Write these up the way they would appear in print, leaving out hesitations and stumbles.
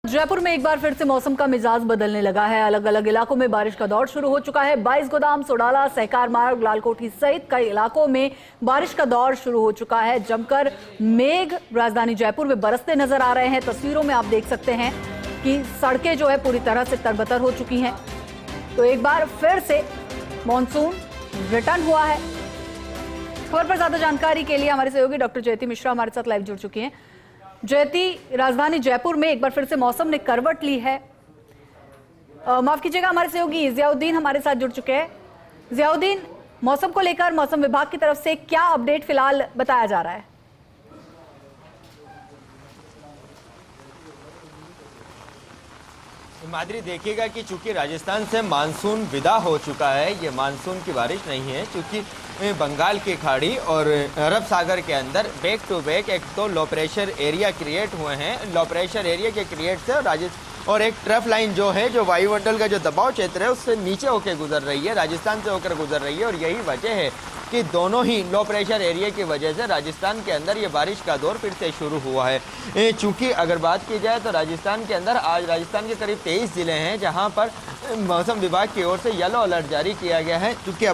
जयपुर में एक बार फिर से मौसम का मिजाज बदलने लगा है। अलग अलग इलाकों में बारिश का दौर शुरू हो चुका है। 22 गोदाम, सोडाला, सहकार मार्ग, लालकोठी सहित कई इलाकों में बारिश का दौर शुरू हो चुका है। जमकर मेघ राजधानी जयपुर में बरसते नजर आ रहे हैं। तस्वीरों में आप देख सकते हैं कि सड़कें जो है पूरी तरह से तरबतर हो चुकी हैं। तो एक बार फिर से मॉनसून रिटर्न हुआ है। खबर पर ज्यादा जानकारी के लिए हमारे सहयोगी डॉक्टर जयती मिश्रा हमारे साथ लाइव जुड़ चुकी हैं। जयती, राजधानी जयपुर में एक बार फिर से मौसम ने करवट ली है। माफ कीजिएगा, हमारे सहयोगी जियाउद्दीन हमारे साथ जुड़ चुके हैं। जियाउद्दीन, मौसम को लेकर मौसम विभाग की तरफ से क्या अपडेट फिलहाल बताया जा रहा है? माधुरी, देखिएगा कि चूंकि राजस्थान से मानसून विदा हो चुका है, ये मानसून की बारिश नहीं है, क्योंकि बंगाल की खाड़ी और अरब सागर के अंदर बैक टू बैक एक तो लो प्रेशर एरिया क्रिएट हुए हैं। लो प्रेशर एरिया के क्रिएट से और एक ट्रफ लाइन जो है, जो वायुमंडल का जो दबाव क्षेत्र है, उससे नीचे होकर गुजर रही है, राजस्थान से होकर गुजर रही है। और यही वजह है कि दोनों ही लो प्रेशर एरिया की वजह से राजस्थान के अंदर ये बारिश का दौर फिर से शुरू हुआ है। चूँकि अगर बात की जाए तो राजस्थान के अंदर आज राजस्थान के करीब 23 ज़िले हैं जहां पर मौसम विभाग की ओर से येलो अलर्ट जारी किया गया है। क्योंकि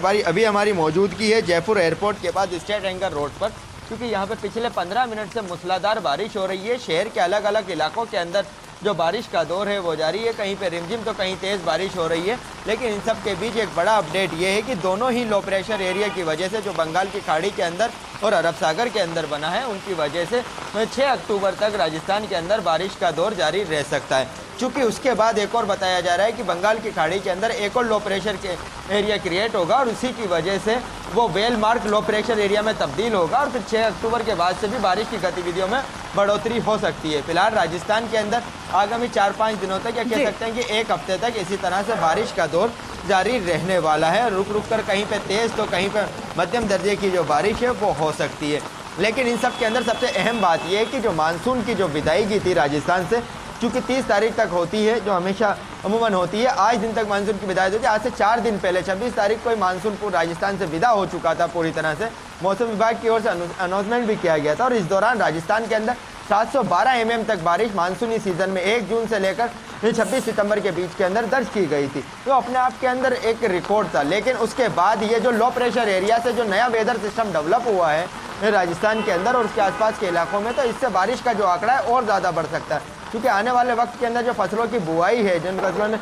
हमारी मौजूदगी है जयपुर एयरपोर्ट के बाद स्टेट एंकर रोड पर, क्योंकि यहाँ पे पिछले 15 मिनट से मूसलाधार बारिश हो रही है। शहर के अलग अलग इलाकों के अंदर जो बारिश का दौर है वो जारी है। कहीं पे रिमझिम तो कहीं तेज़ बारिश हो रही है। लेकिन इन सब के बीच एक बड़ा अपडेट ये है कि दोनों ही लो प्रेशर एरिया की वजह से जो बंगाल की खाड़ी के अंदर और अरब सागर के अंदर बना है, उनकी वजह से 6 अक्टूबर तक राजस्थान के अंदर बारिश का दौर जारी रह सकता है। चूँकि उसके बाद एक और बताया जा रहा है कि बंगाल की खाड़ी के अंदर एक और लो प्रेशर के एरिया क्रिएट होगा और उसी की वजह से वो well mark low pressure area में तब्दील होगा और फिर 6 अक्टूबर के बाद से भी बारिश की गतिविधियों में बढ़ोतरी हो सकती है। फिलहाल राजस्थान के अंदर आगामी 4-5 दिनों तक, या कह सकते हैं कि एक हफ्ते तक इसी तरह से बारिश का दौर जारी रहने वाला है। रुक रुक कर कहीं पे तेज़ तो कहीं पे मध्यम दर्जे की जो बारिश है वो हो सकती है। लेकिन इन सब के अंदर सबसे अहम बात यह है कि जो मानसून की जो विदाईगी थी राजस्थान से, चूँकि 30 तारीख तक होती है, जो हमेशा अमूमन होती है, आज दिन तक मानसून की विदाई होती है। आज से 4 दिन पहले 26 तारीख को मानसून पूरा राजस्थान से विदा हो चुका था पूरी तरह से। मौसम विभाग की ओर से अनाउंसमेंट भी किया गया था और इस दौरान राजस्थान के अंदर 712 mm तक बारिश मानसूनी सीजन में 1 जून से लेकर 26 सितंबर के बीच के अंदर दर्ज की गई थी। तो अपने आप के अंदर एक रिकॉर्ड था। लेकिन उसके बाद ये जो लो प्रेशर एरिया से जो नया वेदर सिस्टम डेवलप हुआ है राजस्थान के अंदर और उसके आसपास के इलाकों में, तो इससे बारिश का जो आंकड़ा है और ज़्यादा बढ़ सकता है। क्योंकि आने वाले वक्त के अंदर जो फसलों की बुआई है, जिन फसलों ने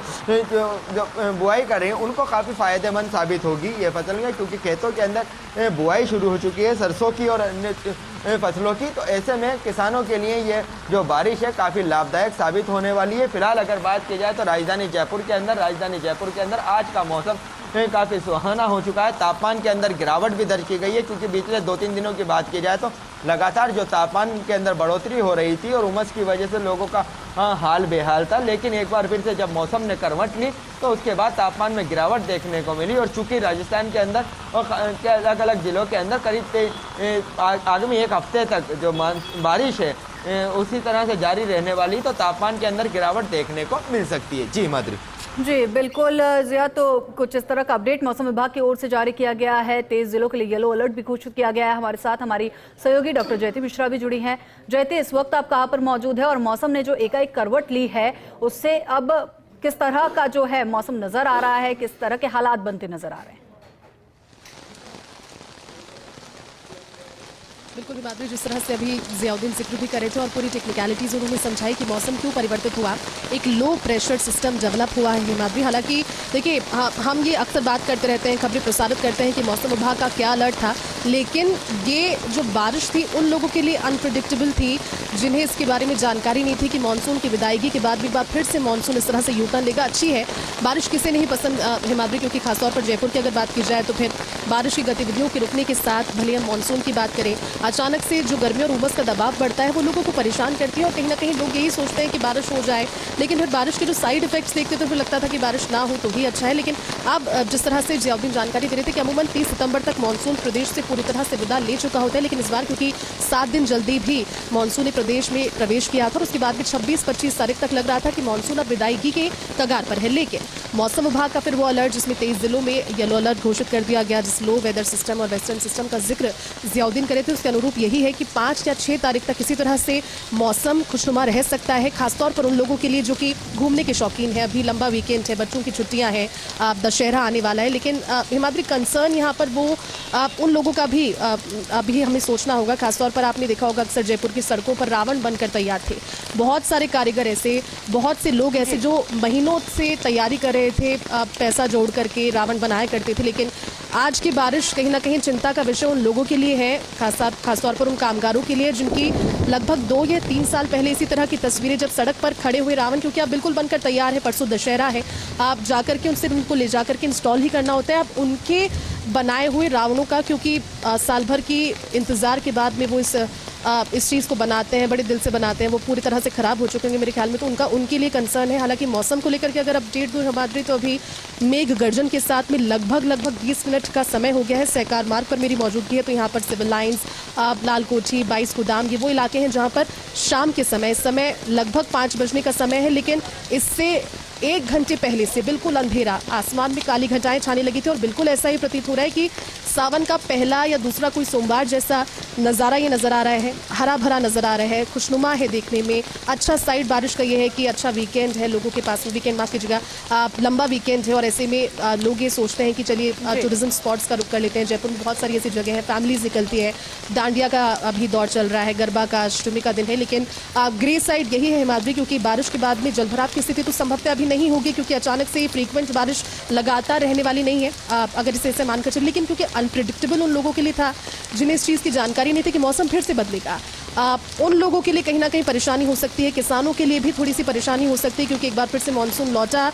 जो बुआई कर रहे हैं, उनको काफ़ी फ़ायदेमंद साबित होगी ये फसल में, क्योंकि खेतों के अंदर बुआई शुरू हो चुकी है सरसों की और अन्य फसलों की। तो ऐसे में किसानों के लिए ये जो बारिश है काफ़ी लाभदायक साबित होने वाली है। फिलहाल अगर बात की जाए तो राजधानी जयपुर के अंदर आज का मौसम काफ़ी सुहाना हो चुका है। तापमान के अंदर गिरावट भी दर्ज की गई है, क्योंकि पिछले 2-3 दिनों की बात की जाए तो लगातार जो तापमान के अंदर बढ़ोतरी हो रही थी और उमस की वजह से लोगों का हाल बेहाल था। लेकिन एक बार फिर से जब मौसम ने करवट ली तो उसके बाद तापमान में गिरावट देखने को मिली। और चूँकि राजस्थान के अंदर और अलग अलग ज़िलों के अंदर करीब आगामी 1 हफ्ते तक जो बारिश है उसी तरह से जारी रहने वाली, तो तापमान के अंदर गिरावट देखने को मिल सकती है। जी माधुरी। जी बिल्कुल जिया, तो कुछ इस तरह का अपडेट मौसम विभाग की ओर से जारी किया गया है। 23 जिलों के लिए येलो अलर्ट भी घोषित किया गया है। हमारे साथ हमारी सहयोगी डॉक्टर जयती मिश्रा भी जुड़ी हैं। जयती, इस वक्त आप कहाँ पर मौजूद है और मौसम ने जो एकाएक करवट ली है उससे अब किस तरह का जो है मौसम नजर आ रहा है, किस तरह के हालात बनते नजर आ रहे हैं? बिल्कुल हिमाद्री, जिस तरह से अभी जियाउद्दीन जिक्र भी करे थे और पूरी टेक्निकलिटीज़ उन्होंने समझाई कि मौसम क्यों परिवर्तित हुआ। एक लो प्रेशर सिस्टम डेवलप हुआ है हिमाद्री। हालांकि देखिए, हम ये अक्सर बात करते रहते हैं, खबरें प्रसारित करते हैं कि मौसम विभाग का क्या अलर्ट था, लेकिन ये जो बारिश थी उन लोगों के लिए अनप्रिडिक्टेबल थी जिन्हें इसके बारे में जानकारी नहीं थी कि मानसून की विदायगी के बाद भी एक बार फिर से मानसून इस तरह से यू टर्न लेगा। अच्छी है, बारिश किसे नहीं पसंद हिमाद्री, क्योंकि खासतौर पर जयपुर की अगर बात की जाए तो फिर बारिश की गतिविधियों के रुकने के साथ भले हम मानसून की बात करें, अचानक से जो गर्मी और उमस का दबाव बढ़ता है वो लोगों को परेशान करती है और कहीं ना कहीं लोग यही सोचते हैं कि बारिश हो जाए, लेकिन फिर बारिश के जो साइड इफेक्ट्स देखते तो फिर लगता था कि बारिश ना हो तो भी अच्छा है। लेकिन अब जिस तरह से जियाउद्दीन जानकारी दे रहे थे कि अमूमन 30 सितंबर तक मानसून प्रदेश से पूरी तरह से विदा ले चुका होता है, लेकिन इस बार क्योंकि 7 दिन जल्दी भी मानसून ने प्रदेश में प्रवेश किया था और उसके बाद भी 26-25 तारीख तक लग रहा था कि मानसून अब विदायगी के कगार पर है। लेकिन मौसम विभाग का फिर वो अलर्ट जिसमें 23 जिलों में येलो अलर्ट घोषित कर दिया गया, जिस लो वेदर सिस्टम और वेस्टर्न सिस्टम का जिक्र जियाउद्दीन करे थे उसके अनुरूप यही है कि 5 या 6 तारीख तक किसी तरह से मौसम खुशनुमा रह सकता है, खासतौर पर उन लोगों के लिए जो कि घूमने के शौकीन है। अभी लंबा वीकेंड है, बच्चों की छुट्टियां हैं, दशहरा आने वाला है, लेकिन हिमाद्री कंसर्न यहाँ पर वो उन लोगों का भी अभी हमें सोचना होगा। खासतौर पर आपने देखा होगा अक्सर जयपुर की सड़कों पर रावण बनकर तैयार थे, बहुत सारे कारीगर ऐसे, बहुत से लोग ऐसे जो महीनों से तैयारी कर रहे थे, पैसा जोड़ करके रावण बनाया करते थे। लेकिन आज की बारिश कहीं ना कहीं चिंता का विषय उन लोगों के लिए है, खासतौर पर उन कामगारों के लिए जिनकी लगभग 2 या 3 साल पहले इसी तरह की तस्वीरें जब सड़क पर खड़े हुए रावण, क्योंकि आप बिल्कुल बनकर तैयार है, परसों दशहरा है, आप जाकर के उनसे उनको ले जाकर के इंस्टॉल ही करना होता है। आप उनके बनाए हुए रावणों का, क्योंकि साल भर की इंतज़ार के बाद में वो इस चीज़ को बनाते हैं, बड़े दिल से बनाते हैं, वो पूरी तरह से ख़राब हो चुके होंगे मेरे ख्याल में, तो उनके लिए कंसर्न है। हालांकि मौसम को लेकर के अगर अपडेट दूँ हिमाद्री, तो अभी मेघ गर्जन के साथ में लगभग 20 मिनट का समय हो गया है। सहकार मार्ग पर मेरी मौजूदगी है, तो यहाँ पर सिविल लाइन्स, लालकोठी, 22 गोदाम, ये वो इलाके हैं जहाँ पर शाम के समय लगभग 5 बजने का समय है, लेकिन इससे 1 घंटे पहले से बिल्कुल अंधेरा, आसमान में काली घटाएं छाने लगी थी और बिल्कुल ऐसा ही प्रतीत हो रहा है कि सावन का पहला या दूसरा कोई सोमवार जैसा नज़ारा ये नज़र आ रहा है, हरा भरा नज़र आ रहा है, खुशनुमा है देखने में। अच्छा साइड बारिश का ये है कि अच्छा वीकेंड है लोगों के पास, वीकेंड माफ कीजिएगा, लंबा वीकेंड है और ऐसे में लोग ये सोचते हैं कि चलिए टूरिज्म स्पॉट्स का रुख कर लेते हैं। जयपुर में बहुत सारी ऐसी जगह है, फैमिलीज निकलती है, डांडिया का अभी दौर चल रहा है, गरबा का, अष्टमी का दिन है, लेकिन ग्रे साइड यही है हिमाद्री, क्योंकि बारिश के बाद में जलभराव की स्थिति तो संभवतः अभी नहीं होगी, क्योंकि अचानक से फ्रीक्वेंट बारिश लगातार रहने वाली नहीं है, अगर इसे ऐसे मानकर चले। लेकिन क्योंकि अनप्रिडिक्टेबल उन लोगों के लिए था जिन्हें इस चीज़ की जानकारी नहीं थी कि मौसम फिर से बदलेगा, उन लोगों के लिए कहीं ना कहीं परेशानी हो सकती है। किसानों के लिए भी थोड़ी सी परेशानी हो सकती है, क्योंकि एक बार फिर से मानसून लौटा,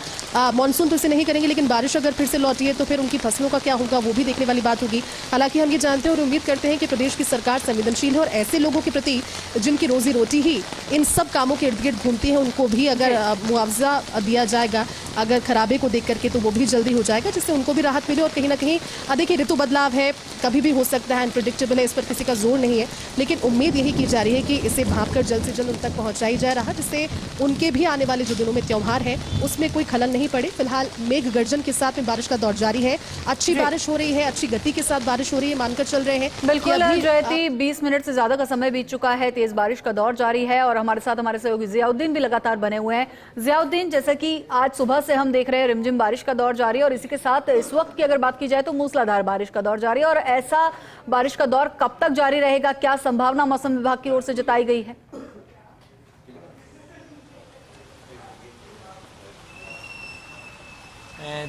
मानसून तो इसे नहीं करेंगे, लेकिन बारिश अगर फिर से लौटी है तो फिर उनकी फसलों का क्या होगा वो भी देखने वाली बात होगी। हालांकि हम ये जानते हैं और उम्मीद करते हैं कि प्रदेश की सरकार संवेदनशील है और ऐसे लोगों के प्रति जिनकी रोजी रोटी ही इन सब कामों के इर्द गिर्द घूमती है, उनको भी अगर मुआवजा दिया जाएगा अगर खराबे को देख करके, तो वो भी जल्दी हो जाएगा, जिससे उनको भी राहत मिले। और कहीं ना कहीं देखिए ऋतु बदलाव है, कभी भी हो सकता है, अनप्रिडिक्टेबल है, इस पर किसी का जोर नहीं है, लेकिन उम्मीद यही की जा रही है कि इसे भांपकर जल्द से जल्द उन तक पहुंचाई जाए राहत, जिससे उनके भी आने वाले जो दिनों में त्यौहार है उसमें कोई खलल नहीं पड़े। फिलहाल मेघ गर्जन के साथ में बारिश का दौर जारी है, अच्छी बारिश हो रही है, अच्छी गति के साथ बारिश हो रही है, मानकर चल रहे हैं। बिल्कुल जयती, 20 मिनट से ज्यादा का समय बीत चुका है, तेज बारिश का दौर जारी है और हमारे साथ हमारे सहयोगी जियाउद्दीन भी लगातार बने हुए हैं। जियाउद्दीन, जैसे कि आज सुबह से हम देख रहे हैं रिमझिम बारिश का दौर जारी है और इसी के साथ इस वक्त की अगर बात की जाए तो मूसलाधार बारिश का दौर जारी है, और ऐसा बारिश का दौर कब तक जारी रहेगा, क्या संभावना मौसम विभाग की ओर से जताई गई है?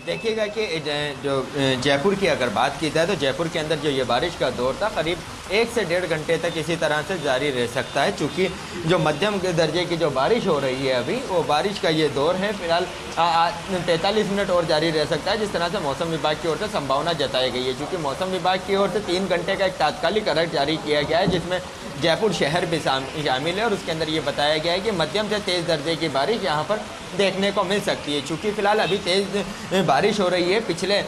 देखिएगा कि जो जयपुर की अगर बात की जाए तो जयपुर के अंदर जो ये बारिश का दौर था करीब 1 से 1.5 घंटे तक इसी तरह से जारी रह सकता है, चूँकि जो मध्यम दर्जे की जो बारिश हो रही है अभी, वो बारिश का ये दौर है फिलहाल 43 मिनट और जारी रह सकता है, जिस तरह से मौसम विभाग की ओर से संभावना जताई गई है। चूँकि मौसम विभाग की ओर से 3 घंटे का एक तात्कालिक अलर्ट जारी किया गया है, जिसमें जयपुर शहर भी शामिल है और उसके अंदर ये बताया गया है कि मध्यम से तेज़ दर्जे की बारिश यहाँ पर देखने को मिल सकती है। चूँकि फिलहाल अभी तेज़ बारिश हो रही है, पिछले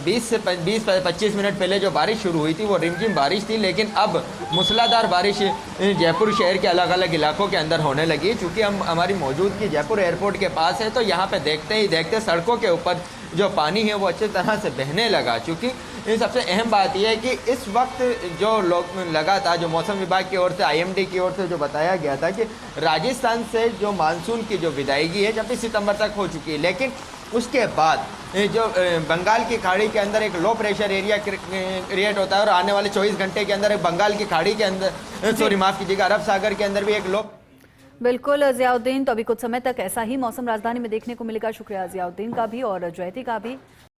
20 से 25 मिनट पहले जो बारिश शुरू हुई थी वो रिमझिम बारिश थी, लेकिन अब मूसलाधार बारिश जयपुर शहर के अलग अलग इलाकों के अंदर होने लगी है। चूँकि हम हमारी मौजूदगी जयपुर एयरपोर्ट के पास है, तो यहाँ पे देखते ही देखते सड़कों के ऊपर जो पानी है वो अच्छी तरह से बहने लगा। चूँकि सबसे अहम बात यह है कि इस वक्त जो लोग लगातार जो मौसम विभाग की ओर से, IMD की ओर से जो बताया गया था कि राजस्थान से जो मानसून की जो विदायगी है 26 सितंबर तक हो चुकी है, लेकिन उसके बाद जो बंगाल की खाड़ी के अंदर एक लो प्रेशर एरिया क्रिएट होता है और आने वाले 24 घंटे के अंदर एक बंगाल की खाड़ी के अंदर माफ़ कीजिएगा, अरब सागर के अंदर भी एक लो। बिल्कुल जियाउद्दीन, तो अभी कुछ समय तक ऐसा ही मौसम राजधानी में देखने को मिलेगा। शुक्रिया जियाउद्दीन का भी और जयती का भी।